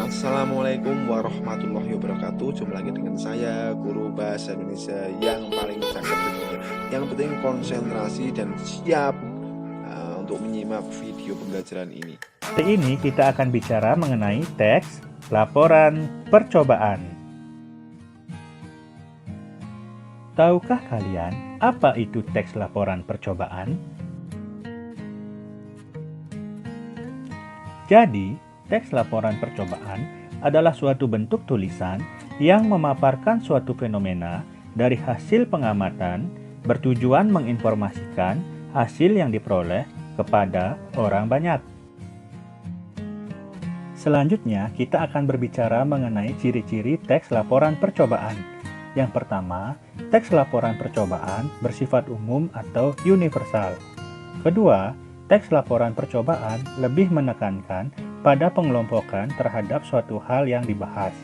Assalamualaikum warahmatullahi wabarakatuh. Jumpa lagi dengan saya, guru bahasa Indonesia yang paling cakep di dunia. Yang penting konsentrasi dan siap untuk menyimak video pembelajaran ini. Kali ini kita akan bicara mengenai teks laporan percobaan. Tahukah kalian apa itu teks laporan percobaan? Jadi, teks laporan percobaan adalah suatu bentuk tulisan yang memaparkan suatu fenomena dari hasil pengamatan bertujuan menginformasikan hasil yang diperoleh kepada orang banyak. Selanjutnya, kita akan berbicara mengenai ciri-ciri teks laporan percobaan. Yang pertama, teks laporan percobaan bersifat umum atau universal. Kedua, teks laporan percobaan lebih menekankan pada pengelompokan terhadap suatu hal yang dibahas.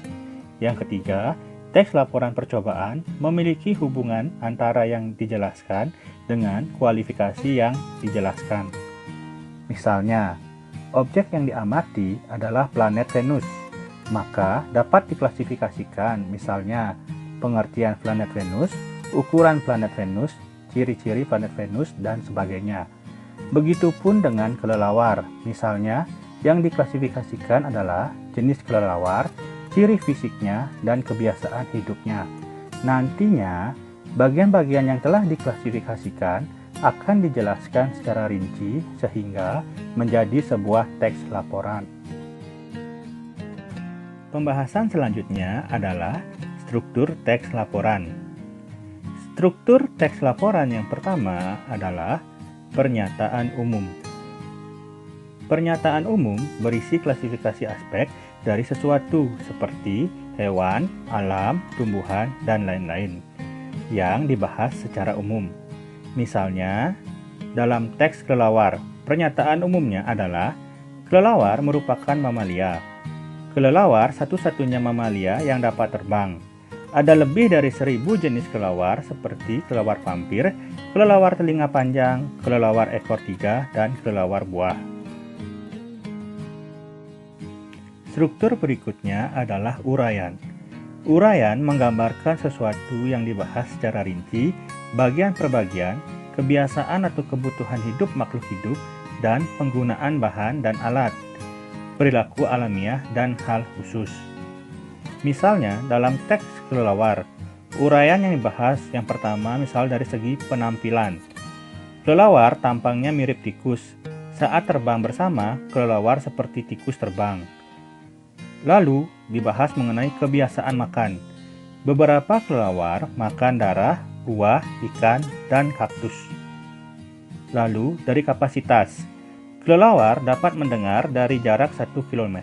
Yang ketiga, teks laporan percobaan memiliki hubungan antara yang dijelaskan dengan kualifikasi yang dijelaskan. Misalnya, objek yang diamati adalah planet Venus, maka dapat diklasifikasikan misalnya pengertian planet Venus, ukuran planet Venus, ciri-ciri planet Venus, dan sebagainya. Begitupun dengan kelelawar, misalnya yang diklasifikasikan adalah jenis kelelawar, ciri fisiknya, dan kebiasaan hidupnya. Nantinya, bagian-bagian yang telah diklasifikasikan akan dijelaskan secara rinci sehingga menjadi sebuah teks laporan. Pembahasan selanjutnya adalah struktur teks laporan. Struktur teks laporan yang pertama adalah pernyataan umum. Pernyataan umum berisi klasifikasi aspek dari sesuatu seperti hewan, alam, tumbuhan, dan lain-lain yang dibahas secara umum. Misalnya, dalam teks kelelawar, pernyataan umumnya adalah kelelawar merupakan mamalia. Kelelawar satu-satunya mamalia yang dapat terbang. Ada lebih dari 1000 jenis kelelawar seperti kelelawar vampir, kelelawar telinga panjang, kelelawar ekor 3, dan kelelawar buah. Struktur berikutnya adalah uraian. Uraian menggambarkan sesuatu yang dibahas secara rinci, bagian per bagian, kebiasaan atau kebutuhan hidup makhluk hidup, dan penggunaan bahan dan alat, perilaku alamiah, dan hal khusus. Misalnya, dalam teks kelelawar, uraian yang dibahas yang pertama misal dari segi penampilan. Kelelawar tampangnya mirip tikus. Saat terbang bersama, kelelawar seperti tikus terbang. Lalu, dibahas mengenai kebiasaan makan. Beberapa kelelawar makan darah, buah, ikan, dan kaktus. Lalu, dari kapasitas. Kelelawar dapat mendengar dari jarak 1 km.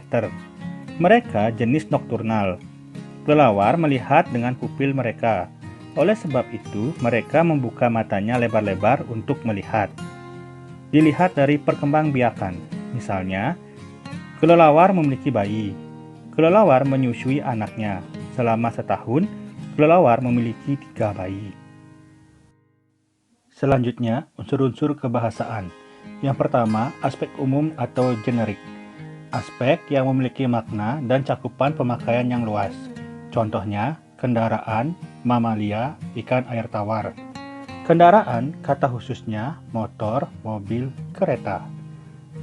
Mereka jenis nokturnal. Kelelawar melihat dengan pupil mereka. Oleh sebab itu, mereka membuka matanya lebar-lebar untuk melihat. Dilihat dari perkembangbiakan. Misalnya, kelelawar memiliki bayi. Kelelawar menyusui anaknya. Selama setahun, kelelawar memiliki 3 bayi. Selanjutnya, unsur-unsur kebahasaan. Yang pertama, aspek umum atau generik. Aspek yang memiliki makna dan cakupan pemakaian yang luas. Contohnya, kendaraan, mamalia, ikan air tawar. Kendaraan, kata khususnya motor, mobil, kereta.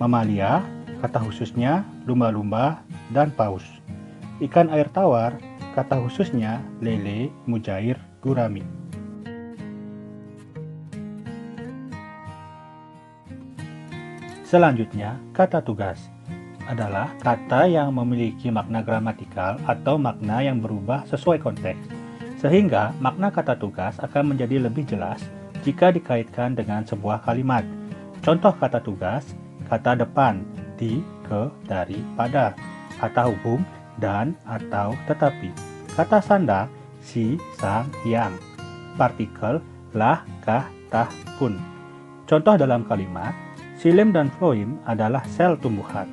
Mamalia, kata khususnya lumba-lumba dan paus. Ikan air tawar, kata khususnya lele, mujair, gurami. Selanjutnya, kata tugas adalah kata yang memiliki makna gramatikal atau makna yang berubah sesuai konteks, sehingga makna kata tugas akan menjadi lebih jelas jika dikaitkan dengan sebuah kalimat. Contoh kata tugas, kata depan, di, ke, dari, pada, kata hubung, dan, atau, tetapi, kata sanda, si, sang, yang, partikel, lah, kah, tah, pun. Contoh dalam kalimat, xilem dan floem adalah sel tumbuhan.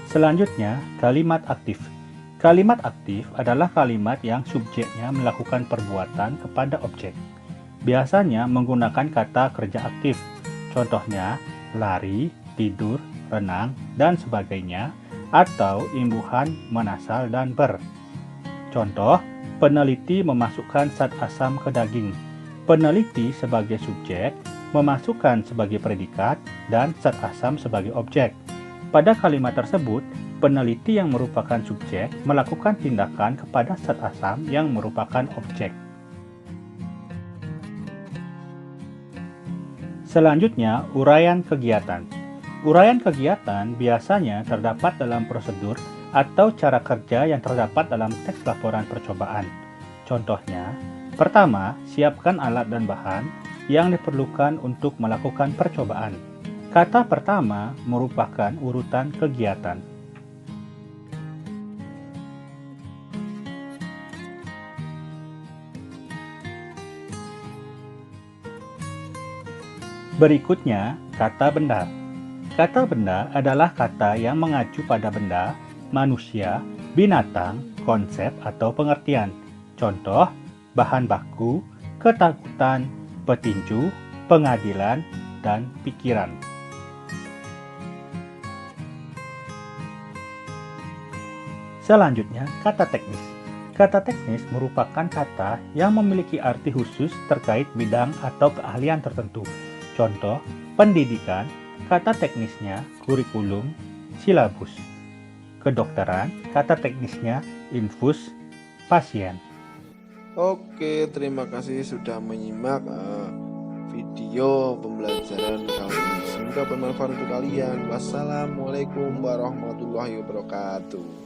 Selanjutnya, kalimat aktif. Kalimat aktif adalah kalimat yang subjeknya melakukan perbuatan kepada objek. biasanya menggunakan kata kerja aktif. Contohnya, lari, tidur, renang, dan sebagainya, atau imbuhan, menasal, dan ber. Contoh, peneliti memasukkan zat asam ke daging. Peneliti sebagai subjek, memasukkan sebagai predikat, dan zat asam sebagai objek. Pada kalimat tersebut, peneliti yang merupakan subjek melakukan tindakan kepada zat asam yang merupakan objek. Selanjutnya, uraian kegiatan. Uraian kegiatan biasanya terdapat dalam prosedur atau cara kerja yang terdapat dalam teks laporan percobaan. Contohnya, pertama, siapkan alat dan bahan yang diperlukan untuk melakukan percobaan. Kata pertama merupakan urutan kegiatan. Berikutnya, kata benda. Kata benda adalah kata yang mengacu pada benda, manusia, binatang, konsep atau pengertian. Contoh, bahan baku, ketakutan, petinju, pengadilan, dan pikiran. Selanjutnya, kata teknis. Kata teknis merupakan kata yang memiliki arti khusus terkait bidang atau keahlian tertentu. Contoh, pendidikan, kata teknisnya kurikulum, silabus. Kedokteran, kata teknisnya infus, pasien. Oke, terima kasih sudah menyimak video pembelajaran kali ini. Semoga bermanfaat untuk kalian. Wassalamualaikum warahmatullahi wabarakatuh.